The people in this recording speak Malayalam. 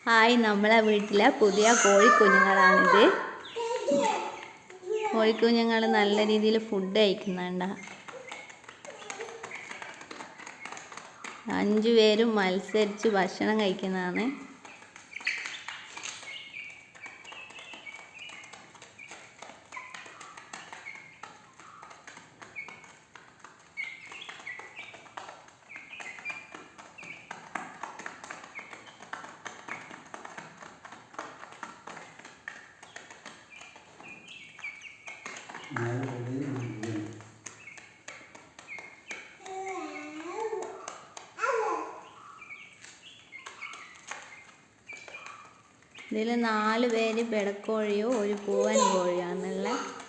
ഹായ്, നമ്മളെ വീട്ടിലെ പുതിയ കോഴിക്കുഞ്ഞുങ്ങളാണിത്. കോഴിക്കുഞ്ഞുങ്ങൾ നല്ല രീതിയിൽ ഫുഡ് കഴിക്കുന്നുണ്ട. 5 പേരും മത്സരിച്ച് ഭക്ഷണം കഴിക്കുന്നതാണ്. ഇതിൽ 4 പേര് പെടക്കോഴിയോ ഒരു പൂവൻ കോഴിയാണുള്ളത്.